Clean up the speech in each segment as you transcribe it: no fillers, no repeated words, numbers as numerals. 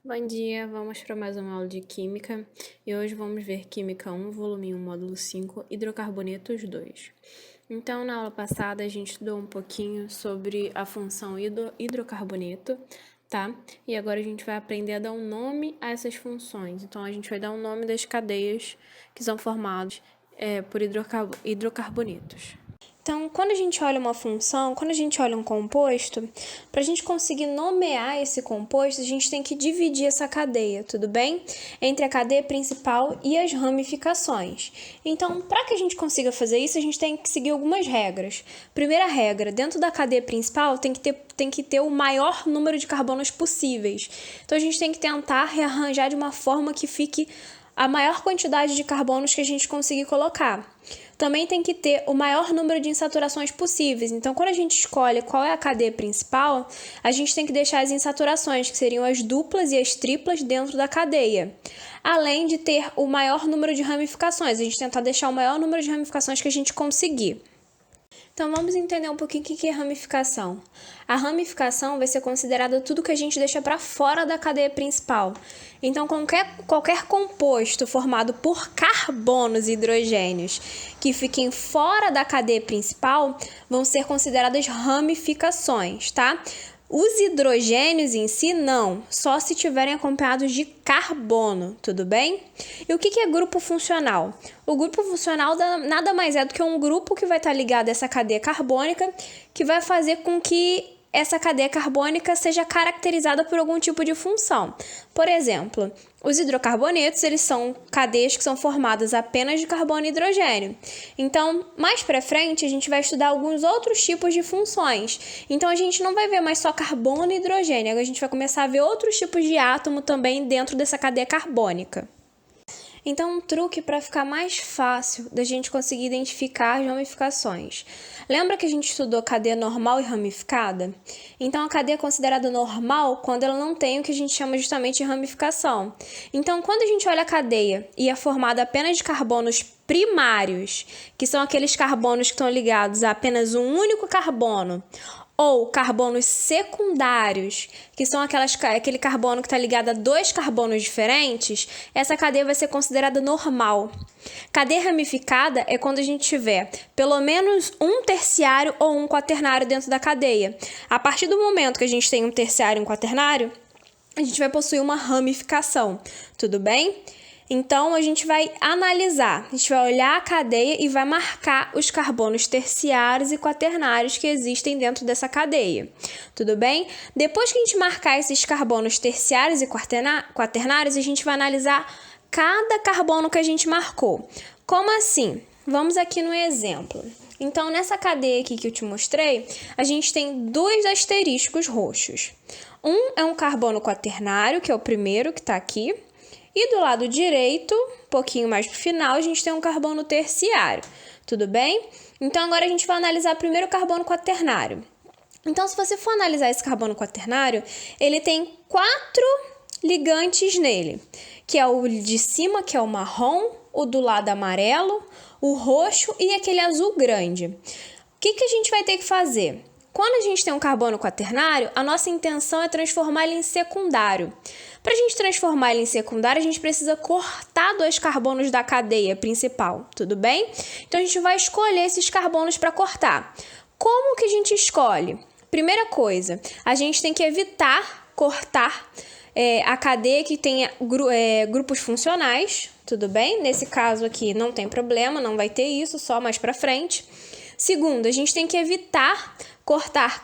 Bom dia, vamos para mais uma aula de Química e hoje vamos ver Química 1, volume 1, módulo 5, Hidrocarbonetos 2. Então, na aula passada, a gente estudou um pouquinho sobre a função hidrocarboneto, tá? E agora a gente vai aprender a dar um nome a essas funções. Então, a gente vai dar um nome das cadeias que são formadas por hidrocarbonetos. Então, quando a gente olha uma função, quando a gente olha um composto, para a gente conseguir nomear esse composto, a gente tem que dividir essa cadeia, tudo bem? Entre a cadeia principal e as ramificações. Então, para que a gente consiga fazer isso, a gente tem que seguir algumas regras. Primeira regra, dentro da cadeia principal tem que ter o maior número de carbonos possíveis. Então, a gente tem que tentar rearranjar de uma forma que fique a maior quantidade de carbonos que a gente conseguir colocar. Também tem que ter o maior número de insaturações possíveis. Então, quando a gente escolhe qual é a cadeia principal, a gente tem que deixar as insaturações, que seriam as duplas e as triplas, dentro da cadeia. Além de ter o maior número de ramificações. A gente tentar deixar o maior número de ramificações que a gente conseguir. Então, vamos entender um pouquinho o que é ramificação. A ramificação vai ser considerada tudo que a gente deixa para fora da cadeia principal. Então, qualquer composto formado por carbonos e hidrogênios que fiquem fora da cadeia principal vão ser consideradas ramificações, tá? Os hidrogênios em si, não, só se tiverem acompanhados de carbono, tudo bem? E o que é grupo funcional? O grupo funcional nada mais é do que um grupo que vai estar ligado a essa cadeia carbônica, que vai fazer com que essa cadeia carbônica seja caracterizada por algum tipo de função. Por exemplo, os hidrocarbonetos, eles são cadeias que são formadas apenas de carbono e hidrogênio. Então, mais para frente, a gente vai estudar alguns outros tipos de funções. Então, a gente não vai ver mais só carbono e hidrogênio, a gente vai começar a ver outros tipos de átomo também dentro dessa cadeia carbônica. Então, um truque para ficar mais fácil da gente conseguir identificar as ramificações. Lembra que a gente estudou cadeia normal e ramificada? Então, a cadeia é considerada normal quando ela não tem o que a gente chama justamente de ramificação. Então, quando a gente olha a cadeia e é formada apenas de carbonos primários, que são aqueles carbonos que estão ligados a apenas um único carbono, ou carbonos secundários, que são aquele carbono que está ligado a dois carbonos diferentes, essa cadeia vai ser considerada normal. Cadeia ramificada é quando a gente tiver pelo menos um terciário ou um quaternário dentro da cadeia. A partir do momento que a gente tem um terciário e um quaternário, a gente vai possuir uma ramificação, tudo bem? Então, a gente vai analisar, a gente vai olhar a cadeia e vai marcar os carbonos terciários e quaternários que existem dentro dessa cadeia, tudo bem? Depois que a gente marcar esses carbonos terciários e quaternários, a gente vai analisar cada carbono que a gente marcou. Como assim? Vamos aqui no exemplo. Então, nessa cadeia aqui que eu te mostrei, a gente tem dois asteriscos roxos. Um é um carbono quaternário, que é o primeiro que está aqui, e do lado direito, um pouquinho mais para o final, a gente tem um carbono terciário, tudo bem? Então, agora a gente vai analisar primeiro o carbono quaternário. Então, se você for analisar esse carbono quaternário, ele tem 4 ligantes nele, que é o de cima, que é o marrom, o do lado amarelo, o roxo e aquele azul grande. O que a gente vai ter que fazer? Quando a gente tem um carbono quaternário, a nossa intenção é transformar ele em secundário. Para a gente transformar ele em secundário, a gente precisa cortar 2 carbonos da cadeia principal, tudo bem? Então, a gente vai escolher esses carbonos para cortar. Como que a gente escolhe? Primeira coisa, a gente tem que evitar cortar a cadeia que tenha grupos funcionais, tudo bem? Nesse caso aqui não tem problema, não vai ter isso, só mais para frente. Segundo, a gente tem que evitar cortar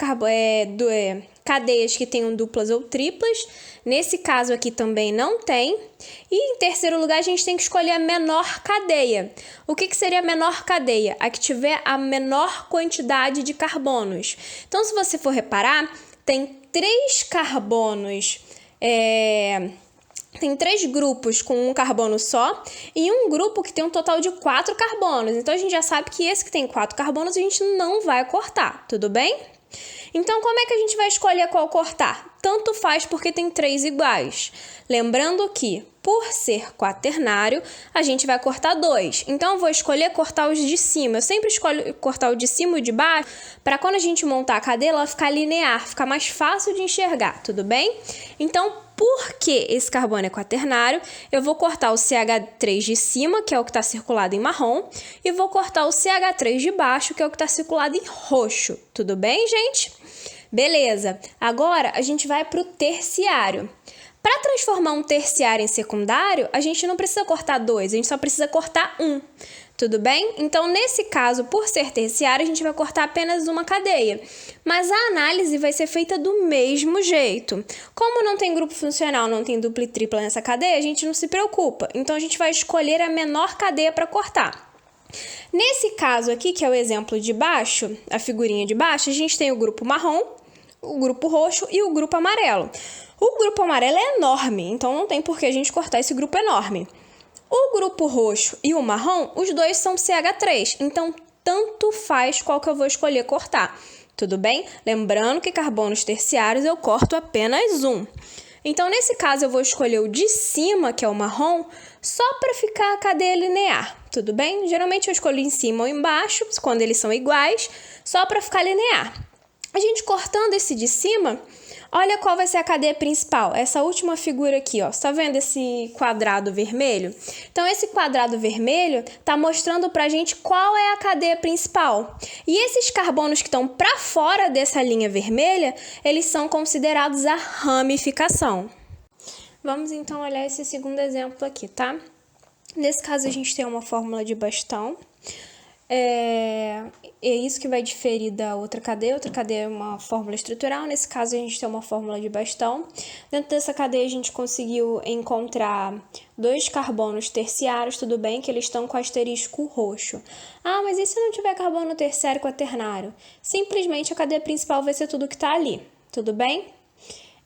cadeias que tenham duplas ou triplas. Nesse caso aqui também não tem. E em terceiro lugar, a gente tem que escolher a menor cadeia. O que seria a menor cadeia? A que tiver a menor quantidade de carbonos. Então, se você for reparar, tem 3 carbonos... Tem 3 grupos com um carbono só e um grupo que tem um total de 4 carbonos. Então, a gente já sabe que esse que tem 4 carbonos a gente não vai cortar, tudo bem? Então, como é que a gente vai escolher qual cortar? Tanto faz porque tem 3 iguais. Lembrando que, por ser quaternário, a gente vai cortar 2. Então, eu vou escolher cortar os de cima. Eu sempre escolho cortar o de cima e o de baixo para quando a gente montar a cadeia, ela ficar linear, ficar mais fácil de enxergar, tudo bem? Então, Porque esse carbono é quaternário, eu vou cortar o CH3 de cima, que é o que está circulado em marrom, e vou cortar o CH3 de baixo, que é o que está circulado em roxo. Tudo bem, gente? Beleza. Agora, a gente vai para o terciário. Para transformar um terciário em secundário, a gente não precisa cortar 2, a gente só precisa cortar 1. Tudo bem? Então, nesse caso, por ser terciário, a gente vai cortar apenas uma cadeia. Mas a análise vai ser feita do mesmo jeito. Como não tem grupo funcional, não tem dupla e tripla nessa cadeia, a gente não se preocupa. Então, a gente vai escolher a menor cadeia para cortar. Nesse caso aqui, que é o exemplo de baixo, a figurinha de baixo, a gente tem o grupo marrom, o grupo roxo e o grupo amarelo. O grupo amarelo é enorme, então não tem por que a gente cortar esse grupo enorme. O grupo roxo e o marrom, os dois são CH3, então tanto faz qual que eu vou escolher cortar. Tudo bem? Lembrando que carbonos terciários eu corto apenas um. Então, nesse caso, eu vou escolher o de cima, que é o marrom, só para ficar a cadeia linear. Tudo bem? Geralmente eu escolho em cima ou embaixo, quando eles são iguais, só para ficar linear. A gente cortando esse de cima, olha qual vai ser a cadeia principal. Essa última figura aqui, ó. Você tá vendo esse quadrado vermelho? Então, esse quadrado vermelho tá mostrando pra gente qual é a cadeia principal. E esses carbonos que estão para fora dessa linha vermelha, eles são considerados a ramificação. Vamos então olhar esse segundo exemplo aqui, tá? Nesse caso, a gente tem uma fórmula de bastão. É isso que vai diferir da outra cadeia. Outra cadeia é uma fórmula estrutural, nesse caso a gente tem uma fórmula de bastão. Dentro dessa cadeia a gente conseguiu encontrar 2 carbonos terciários, tudo bem que eles estão com asterisco roxo. Ah, mas e se não tiver carbono terciário quaternário? Simplesmente a cadeia principal vai ser tudo que está ali, tudo bem?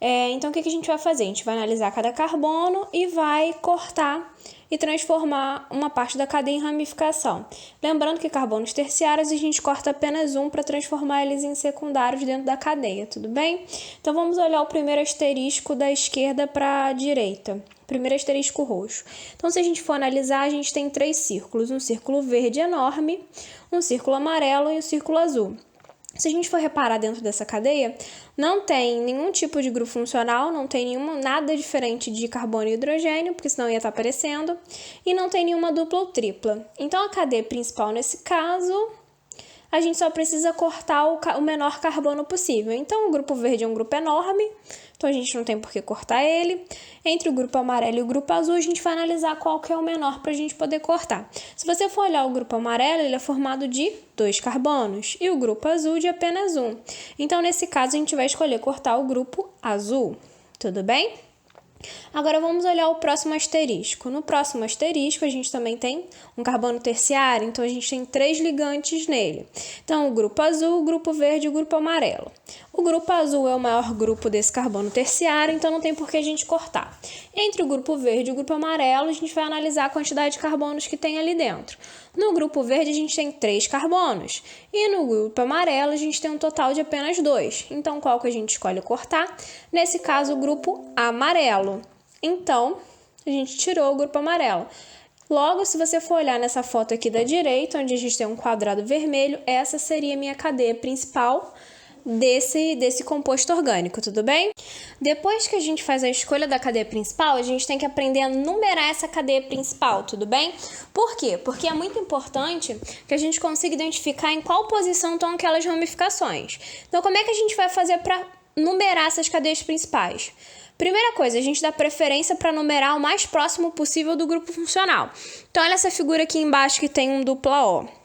Então o que a gente vai fazer? A gente vai analisar cada carbono e vai cortar e transformar uma parte da cadeia em ramificação. Lembrando que carbonos terciários a gente corta apenas um para transformar eles em secundários dentro da cadeia, tudo bem? Então vamos olhar o primeiro asterisco da esquerda para a direita. Primeiro asterisco roxo. Então, se a gente for analisar, a gente tem 3 círculos. Um círculo verde enorme, um círculo amarelo e um círculo azul. Se a gente for reparar dentro dessa cadeia, não tem nenhum tipo de grupo funcional, não tem nada diferente de carbono e hidrogênio, porque senão ia estar aparecendo, e não tem nenhuma dupla ou tripla. Então, a cadeia principal, nesse caso, a gente só precisa cortar o menor carbono possível. Então, o grupo verde é um grupo enorme, então a gente não tem por que cortar ele. Entre o grupo amarelo e o grupo azul, a gente vai analisar qual que é o menor para a gente poder cortar. Se você for olhar o grupo amarelo, ele é formado de 2 carbonos e o grupo azul de apenas 1. Então, nesse caso, a gente vai escolher cortar o grupo azul. Tudo bem? Agora vamos olhar o próximo asterisco. No próximo asterisco a gente também tem um carbono terciário, então a gente tem 3 ligantes nele. Então o grupo azul, o grupo verde e o grupo amarelo. O grupo azul é o maior grupo desse carbono terciário, então não tem por que a gente cortar. Entre o grupo verde e o grupo amarelo, a gente vai analisar a quantidade de carbonos que tem ali dentro. No grupo verde a gente tem 3 carbonos e no grupo amarelo a gente tem um total de apenas 2. Então qual que a gente escolhe cortar? Nesse caso o grupo amarelo. Então a gente tirou o grupo amarelo. Logo, se você for olhar nessa foto aqui da direita, onde a gente tem um quadrado vermelho, essa seria a minha cadeia principal desse composto orgânico, tudo bem? Depois que a gente faz a escolha da cadeia principal, a gente tem que aprender a numerar essa cadeia principal, tudo bem? Por quê? Porque é muito importante que a gente consiga identificar em qual posição estão aquelas ramificações. Então, como é que a gente vai fazer para numerar essas cadeias principais? Primeira coisa, a gente dá preferência para numerar o mais próximo possível do grupo funcional. Então, olha essa figura aqui embaixo que tem um dupla O.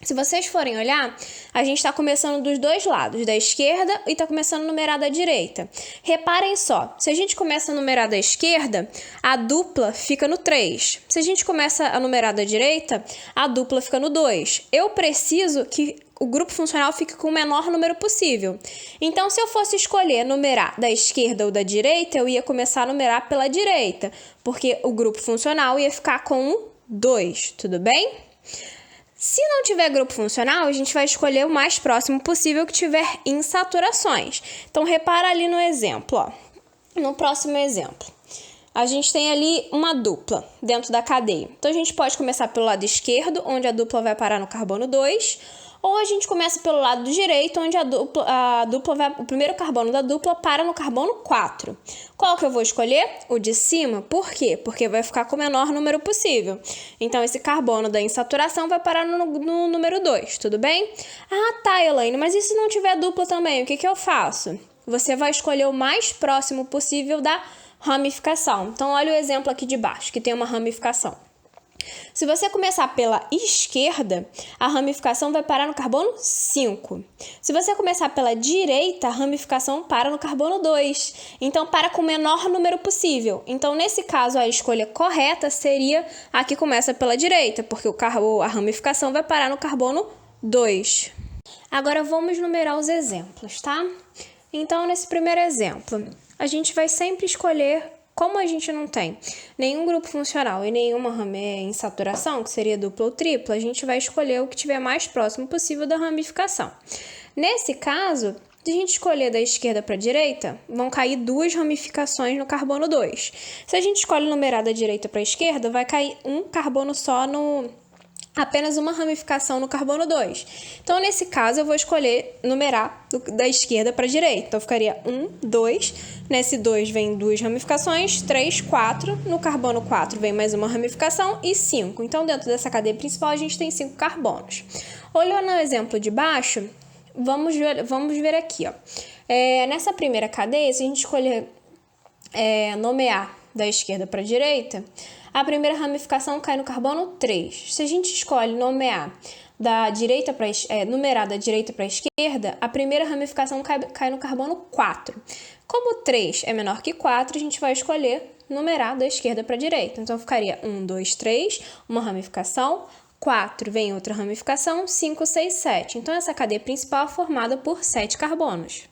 Se vocês forem olhar, a gente está começando dos dois lados, da esquerda e está começando a numerar da direita. Reparem só, se a gente começa a numerar da esquerda, a dupla fica no 3. Se a gente começa a numerar da direita, a dupla fica no 2. Eu preciso que o grupo funcional fique com o menor número possível. Então, se eu fosse escolher numerar da esquerda ou da direita, eu ia começar a numerar pela direita, porque o grupo funcional ia ficar com o 2, tudo bem? Se não tiver grupo funcional, a gente vai escolher o mais próximo possível que tiver insaturações. Então, repara ali no exemplo, ó. No próximo exemplo, a gente tem ali uma dupla dentro da cadeia. Então, a gente pode começar pelo lado esquerdo, onde a dupla vai parar no carbono 2, Ou a gente começa pelo lado direito, onde o primeiro carbono da dupla para no carbono 4. Qual que eu vou escolher? O de cima. Por quê? Porque vai ficar com o menor número possível. Então, esse carbono da insaturação vai parar no número 2, tudo bem? Ah, tá, Elaine, mas e se não tiver dupla também? O que eu faço? Você vai escolher o mais próximo possível da ramificação. Então, olha o exemplo aqui de baixo, que tem uma ramificação. Se você começar pela esquerda, a ramificação vai parar no carbono 5. Se você começar pela direita, a ramificação para no carbono 2. Então, para com o menor número possível. Então, nesse caso, a escolha correta seria a que começa pela direita, porque a ramificação vai parar no carbono 2. Agora, vamos numerar os exemplos, tá? Então, nesse primeiro exemplo, a gente vai sempre escolher. Como a gente não tem nenhum grupo funcional e nenhuma insaturação, que seria dupla ou tripla, a gente vai escolher o que estiver mais próximo possível da ramificação. Nesse caso, se a gente escolher da esquerda para a direita, vão cair 2 ramificações no carbono 2. Se a gente escolhe numerar da direita para a esquerda, vai cair um carbono só apenas uma ramificação no carbono 2. Então, nesse caso, eu vou escolher numerar da esquerda para a direita. Então, ficaria 1, 2. Nesse 2 vem 2 ramificações, 3, 4. No carbono 4 vem mais uma ramificação e 5. Então, dentro dessa cadeia principal, a gente tem 5 carbonos. Olhando no exemplo de baixo, vamos ver aqui. Ó. Nessa primeira cadeia, se a gente escolher nomear da esquerda para a direita, a primeira ramificação cai no carbono 3. Se a gente escolhe numerar da direita para a esquerda, a primeira ramificação cai no carbono 4. Como 3 é menor que 4, a gente vai escolher numerar da esquerda para a direita. Então, ficaria 1, 2, 3, uma ramificação, 4 vem outra ramificação, 5, 6, 7. Então, essa cadeia principal é formada por 7 carbonos.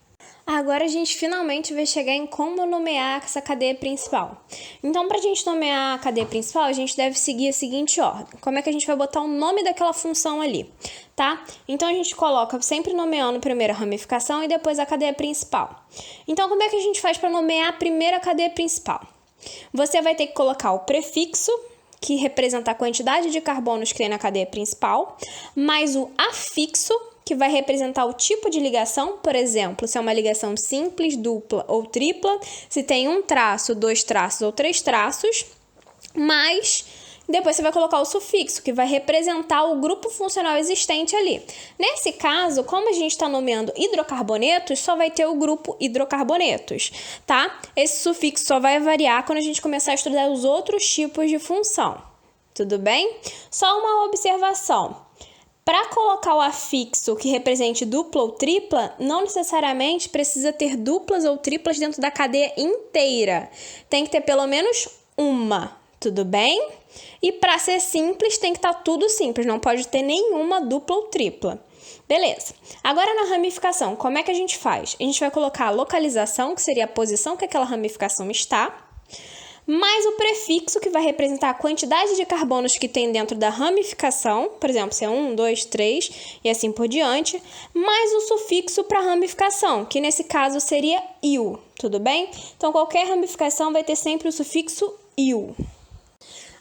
Agora a gente finalmente vai chegar em como nomear essa cadeia principal. Então, para a gente nomear a cadeia principal, a gente deve seguir a seguinte ordem. Como é que a gente vai botar o nome daquela função ali, tá? Então, a gente coloca sempre nomeando primeiro a ramificação e depois a cadeia principal. Então, como é que a gente faz para nomear a primeira cadeia principal? Você vai ter que colocar o prefixo, que representa a quantidade de carbonos que tem na cadeia principal, mais o afixo, que vai representar o tipo de ligação, por exemplo, se é uma ligação simples, dupla ou tripla, se tem um traço, 2 traços ou 3 traços, mas depois você vai colocar o sufixo, que vai representar o grupo funcional existente ali. Nesse caso, como a gente está nomeando hidrocarbonetos, só vai ter o grupo hidrocarbonetos, tá? Esse sufixo só vai variar quando a gente começar a estudar os outros tipos de função, tudo bem? Só uma observação. Para colocar o afixo que represente dupla ou tripla, não necessariamente precisa ter duplas ou triplas dentro da cadeia inteira. Tem que ter pelo menos uma, tudo bem? E para ser simples, tem que estar tudo simples, não pode ter nenhuma dupla ou tripla. Beleza. Agora na ramificação, como é que a gente faz? A gente vai colocar a localização, que seria a posição que aquela ramificação está, mais o prefixo, que vai representar a quantidade de carbonos que tem dentro da ramificação, por exemplo, se é 1, 2, 3 e assim por diante, mais o sufixo para ramificação, que nesse caso seria -il, tudo bem? Então, qualquer ramificação vai ter sempre o sufixo -il.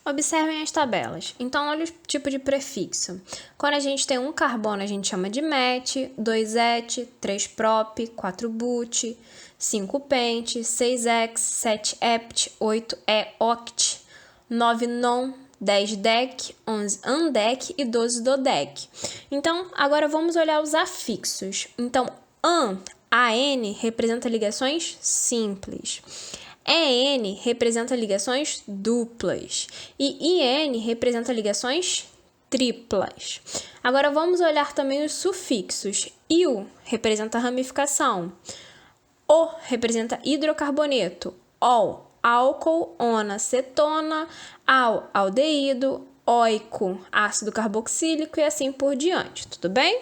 Observem as tabelas. Então, olha o tipo de prefixo. Quando a gente tem um carbono, a gente chama de met, 2 et, 3 prop, 4 but, 5 pent, 6 hex, 7 hept, 8 oct, 9 non, 10 dec, 11 andec e 12 dodec. Então, agora vamos olhar os afixos. Então, AN representa ligações simples. EN representa ligações duplas e IN representa ligações triplas. Agora vamos olhar também os sufixos. IL representa ramificação, O representa hidrocarboneto, OL, álcool, ONA, cetona, AL, aldeído, OICO, ácido carboxílico e assim por diante, tudo bem?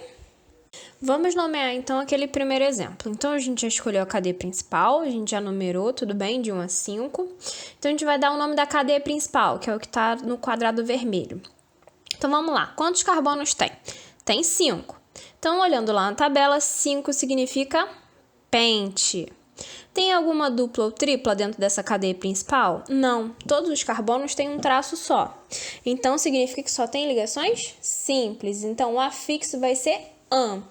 Vamos nomear, então, aquele primeiro exemplo. Então, a gente já escolheu a cadeia principal, a gente já numerou, tudo bem, de 1 a 5. Então, a gente vai dar o nome da cadeia principal, que é o que está no quadrado vermelho. Então, vamos lá. Quantos carbonos tem? Tem 5. Então, olhando lá na tabela, 5 significa pente. Tem alguma dupla ou tripla dentro dessa cadeia principal? Não. Todos os carbonos têm um traço só. Então, significa que só tem ligações simples. Então, o afixo vai ser an.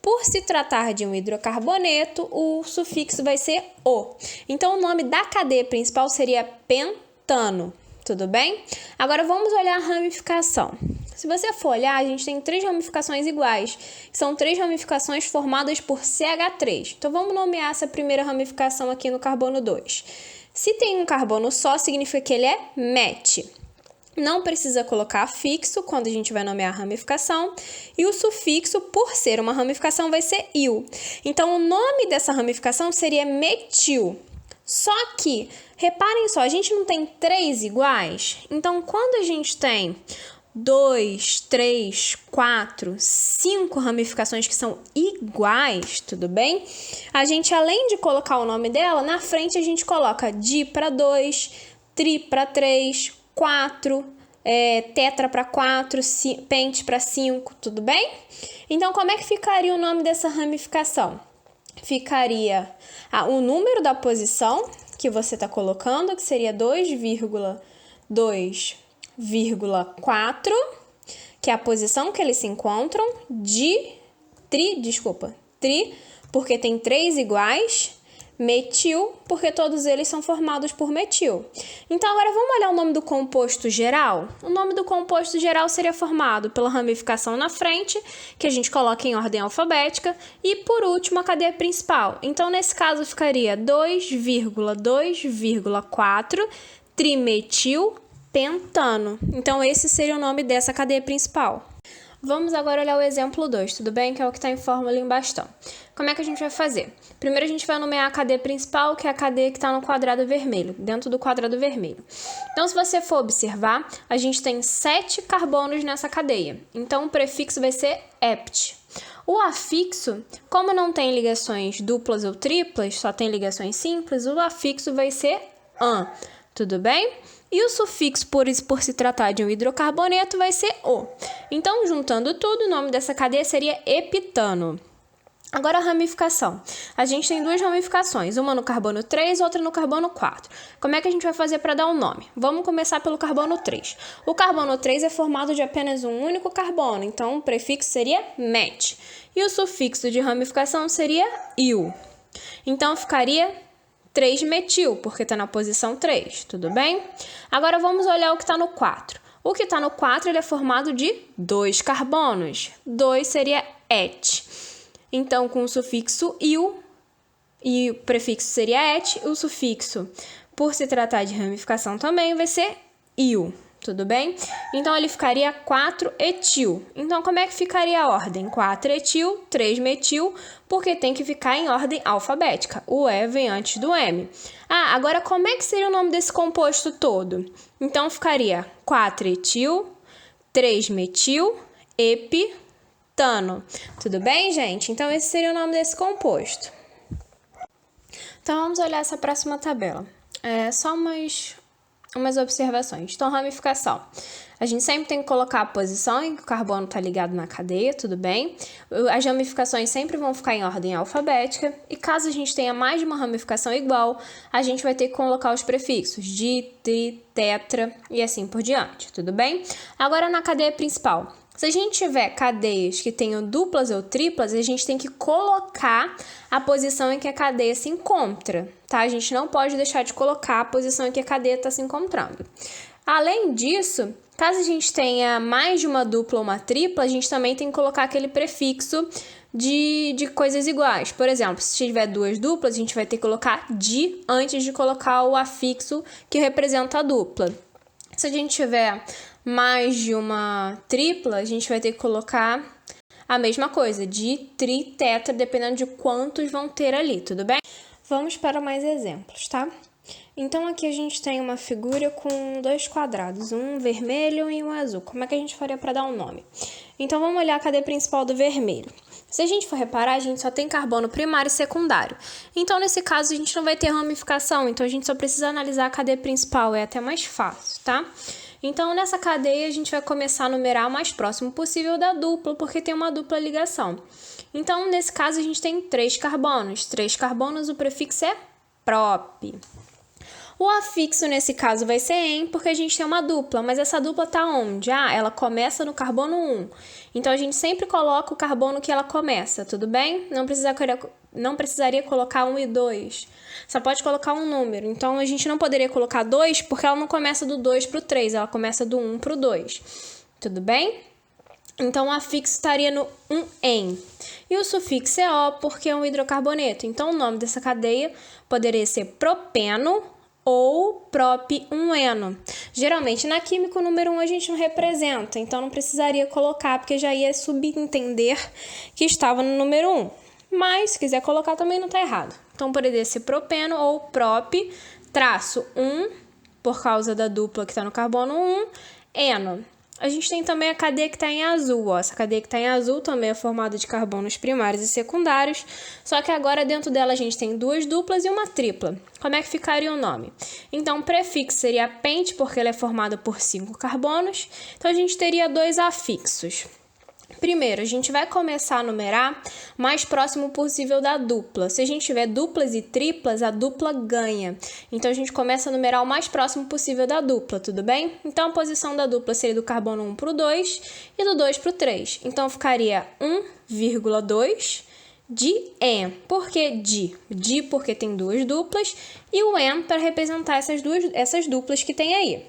Por se tratar de um hidrocarboneto, o sufixo vai ser o. Então, o nome da cadeia principal seria pentano, tudo bem? Agora, vamos olhar a ramificação. Se você for olhar, a gente tem 3 ramificações iguais, que são 3 ramificações formadas por CH3. Então, vamos nomear essa primeira ramificação aqui no carbono 2. Se tem um carbono só, significa que ele é met. Não precisa colocar afixo quando a gente vai nomear a ramificação. E o sufixo, por ser uma ramificação, vai ser il. Então, o nome dessa ramificação seria metil. Só que, reparem só, a gente não tem 3 iguais. Então, quando a gente tem 2, 3, 4, 5 ramificações que são iguais, tudo bem? A gente, além de colocar o nome dela, na frente a gente coloca di para 2, tri para 3, 4, tetra para 4, pente para 5, tudo bem? Então, como é que ficaria o nome dessa ramificação? Ficaria o número da posição que você está colocando, que seria 2,2,4, que é a posição que eles se encontram, tri, porque tem 3 iguais, metil, porque todos eles são formados por metil. Então, agora vamos olhar o nome do composto geral? O nome do composto geral seria formado pela ramificação na frente, que a gente coloca em ordem alfabética, e por último a cadeia principal. Então, nesse caso, ficaria 2,2,4 trimetil pentano. Então, esse seria o nome dessa cadeia principal. Vamos agora olhar o exemplo 2, tudo bem? Que é o que está em fórmula em bastão. Como é que a gente vai fazer? Primeiro a gente vai nomear a cadeia principal, que é a cadeia que está no quadrado vermelho, dentro do quadrado vermelho. Então, se você for observar, a gente tem 7 carbonos nessa cadeia. Então, o prefixo vai ser ept. O afixo, como não tem ligações duplas ou triplas, só tem ligações simples, o afixo vai ser an, tudo bem? E o sufixo, por se tratar de um hidrocarboneto, vai ser o. Então, juntando tudo, o nome dessa cadeia seria heptano. Agora, a ramificação. A gente tem 2 ramificações, uma no carbono 3 e outra no carbono 4. Como é que a gente vai fazer para dar um nome? Vamos começar pelo carbono 3. O carbono 3 é formado de apenas um único carbono, então o prefixo seria met. E o sufixo de ramificação seria il. Então, ficaria 3-metil, porque está na posição 3, tudo bem? Agora vamos olhar o que está no 4. O que está no 4 ele é formado de 2 carbonos. 2 seria et. Então, com o sufixo il, e o prefixo seria et, o sufixo, por se tratar de ramificação também, vai ser il, tudo bem? Então, ele ficaria 4-etil. Então, como é que ficaria a ordem? 4-etil, 3-metil, porque tem que ficar em ordem alfabética. O E vem antes do M. Agora, como é que seria o nome desse composto todo? Então, ficaria 4-etil, 3-metil, epitano. Tudo bem, gente? Então, esse seria o nome desse composto. Então, vamos olhar essa próxima tabela. Só umas observações. Então, ramificação. A gente sempre tem que colocar a posição em que o carbono está ligado na cadeia, tudo bem? As ramificações sempre vão ficar em ordem alfabética. E caso a gente tenha mais de uma ramificação igual, a gente vai ter que colocar os prefixos di, tri, tetra e assim por diante, tudo bem? Agora, na cadeia principal. Se a gente tiver cadeias que tenham duplas ou triplas, a gente tem que colocar a posição em que a cadeia se encontra, tá? A gente não pode deixar de colocar a posição em que a cadeia está se encontrando. Além disso, caso a gente tenha mais de uma dupla ou uma tripla, a gente também tem que colocar aquele prefixo de coisas iguais. Por exemplo, se tiver 2 duplas, a gente vai ter que colocar di antes de colocar o afixo que representa a dupla. Se a gente tiver mais de uma tripla, a gente vai ter que colocar a mesma coisa, di, tri, tetra, dependendo de quantos vão ter ali, tudo bem? Vamos para mais exemplos, tá? Então, aqui a gente tem uma figura com 2 quadrados, um vermelho e um azul. Como é que a gente faria para dar um nome? Então, vamos olhar a cadeia principal do vermelho. Se a gente for reparar, a gente só tem carbono primário e secundário. Então, nesse caso, a gente não vai ter ramificação, então a gente só precisa analisar a cadeia principal, é até mais fácil, tá? Então, nessa cadeia, a gente vai começar a numerar o mais próximo possível da dupla, porque tem uma dupla ligação. Então, nesse caso, a gente tem 3 carbonos. 3 carbonos, o prefixo é prop. O afixo, nesse caso, vai ser em, porque a gente tem uma dupla, mas essa dupla tá onde? Ah, ela começa no carbono 1. Então, a gente sempre coloca o carbono que ela começa, tudo bem? Não precisaria colocar 1 e 2. Só pode colocar um número. Então, a gente não poderia colocar 2 porque ela não começa do 2 pro 3, ela começa do 1 pro 2. Tudo bem? Então, o afixo estaria no um em. E o sufixo é o porque é um hidrocarboneto. Então, o nome dessa cadeia poderia ser propeno ou prop-1-eno. Geralmente, na química, o número 1 a gente não representa. Então, não precisaria colocar, porque já ia subentender que estava no número 1. Mas, se quiser colocar, também não está errado. Então, poderia ser propeno ou prop-1, por causa da dupla que está no carbono 1, eno. A gente tem também a cadeia que está em azul. Ó. Essa cadeia que está em azul também é formada de carbonos primários e secundários, só que agora dentro dela a gente tem 2 duplas e uma tripla. Como é que ficaria o nome? Então, o prefixo seria pente, porque ele é formado por 5 carbonos. Então, a gente teria 2 afixos. Primeiro, a gente vai começar a numerar mais próximo possível da dupla. Se a gente tiver duplas e triplas, a dupla ganha. Então, a gente começa a numerar o mais próximo possível da dupla, tudo bem? Então, a posição da dupla seria do carbono 1 para o 2 e do 2 para o 3. Então, ficaria 1,2 de en. Por que de? De porque tem 2 duplas e o en para representar essas duplas que tem aí.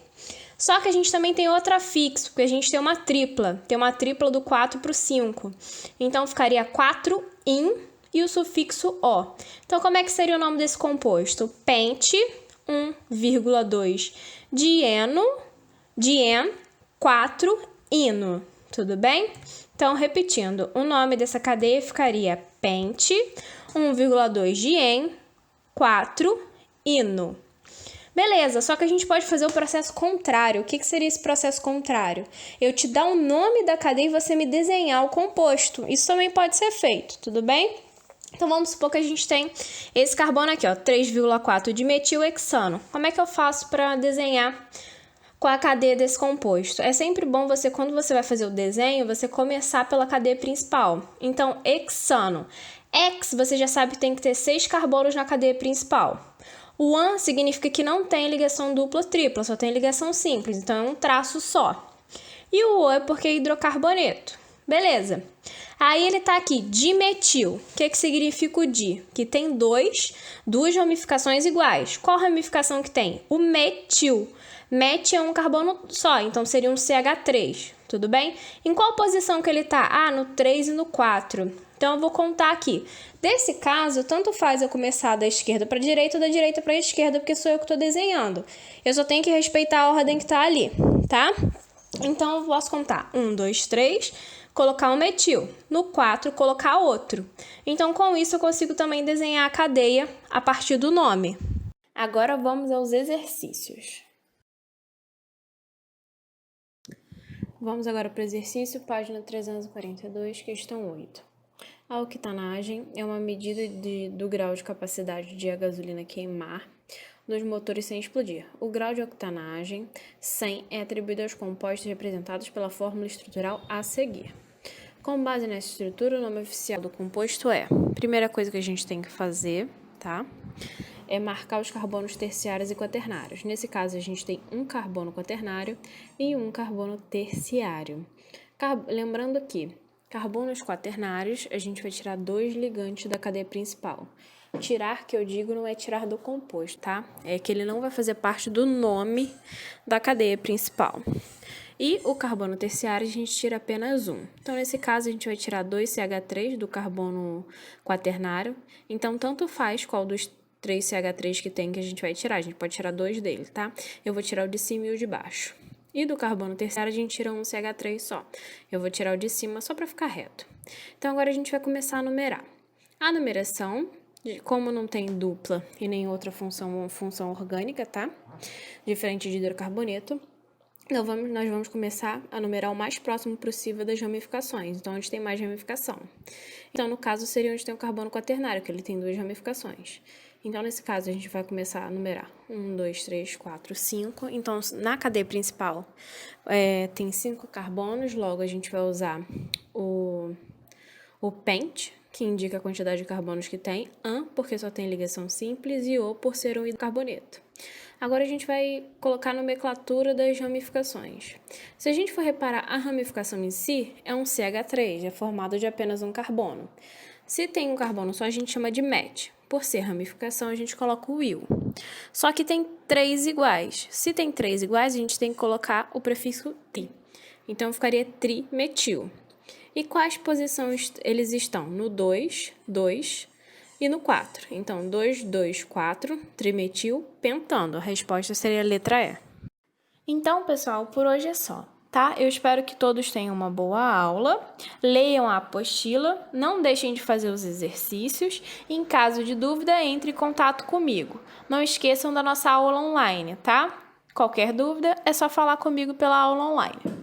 Só que a gente também tem outro afixo, porque a gente tem uma tripla. Tem uma tripla do 4 para o 5. Então, ficaria 4 in e o sufixo o. Então, como é que seria o nome desse composto? Pente, 1,2 dieno, dien, 4 ino. Tudo bem? Então, repetindo, o nome dessa cadeia ficaria pente, 1,2 dien, 4 ino. Beleza, só que a gente pode fazer o processo contrário. O que seria esse processo contrário? Eu te dar o nome da cadeia e você me desenhar o composto. Isso também pode ser feito, tudo bem? Então, vamos supor que a gente tem esse carbono aqui, ó, 3,4 dimetilhexano. Como é que eu faço para desenhar com a cadeia desse composto? É sempre bom você, quando você vai fazer o desenho, você começar pela cadeia principal. Então, hexano. Hex, você já sabe que tem que ter 6 carbonos na cadeia principal. O an significa que não tem ligação dupla ou tripla, só tem ligação simples, então é um traço só. E o O é porque é hidrocarboneto. Beleza. Aí ele tá aqui, dimetil. O que significa o di? Que tem duas ramificações iguais. Qual ramificação que tem? O metil. Met é um carbono só, então seria um CH3, tudo bem? Em qual posição que ele tá? Ah, no 3 e no 4. Então, eu vou contar aqui. Desse caso, tanto faz eu começar da esquerda para a direita ou da direita para a esquerda, porque sou eu que estou desenhando. Eu só tenho que respeitar a ordem que está ali, tá? Então, eu posso contar 1, 2, 3, colocar um metil. No 4, colocar outro. Então, com isso, eu consigo também desenhar a cadeia a partir do nome. Agora, vamos aos exercícios. Vamos agora para o exercício, página 342, questão 8. A octanagem é uma medida do grau de capacidade de a gasolina queimar nos motores sem explodir. O grau de octanagem 100 é atribuído aos compostos representados pela fórmula estrutural a seguir. Com base nessa estrutura, o nome oficial do composto é... Primeira coisa que a gente tem que fazer, tá? É marcar os carbonos terciários e quaternários. Nesse caso, a gente tem um carbono quaternário e um carbono terciário. Lembrando que carbonos quaternários, a gente vai tirar 2 ligantes da cadeia principal. Tirar, que eu digo, não é tirar do composto, tá? É que ele não vai fazer parte do nome da cadeia principal. E o carbono terciário, a gente tira apenas um. Então, nesse caso, a gente vai tirar 2CH3 do carbono quaternário. Então, tanto faz qual dos 3 CH3 que tem que a gente vai tirar. A gente pode tirar 2 dele, tá? Eu vou tirar o de cima e o de baixo. E do carbono terciário, a gente tira um CH3 só. Eu vou tirar o de cima só para ficar reto. Então, agora a gente vai começar a numerar. A numeração, como não tem dupla e nem outra função orgânica, tá? Diferente de hidrocarboneto, então, nós vamos começar a numerar o mais próximo possível das ramificações. Então, onde tem mais ramificação. Então, no caso, seria onde tem o carbono quaternário, que ele tem 2 ramificações. Então, nesse caso, a gente vai começar a numerar 1, 2, 3, 4, 5. Então, na cadeia principal, tem 5 carbonos, logo a gente vai usar o pente, que indica a quantidade de carbonos que tem, an, porque só tem ligação simples, e o, por ser um hidrocarboneto. Agora a gente vai colocar a nomenclatura das ramificações. Se a gente for reparar, a ramificação em si é um CH3, é formado de apenas um carbono. Se tem um carbono só, a gente chama de match. Por ser ramificação, a gente coloca o il. Só que tem 3 iguais. Se tem 3 iguais, a gente tem que colocar o prefixo ti. Então, ficaria trimetil. E quais posições eles estão? No 2, 2 e no 4. Então, 2, 2, 4, trimetil, pentano. A resposta seria a letra E. Então, pessoal, por hoje é só, tá? Eu espero que todos tenham uma boa aula, leiam a apostila, não deixem de fazer os exercícios e, em caso de dúvida, entre em contato comigo. Não esqueçam da nossa aula online, tá? Qualquer dúvida, é só falar comigo pela aula online.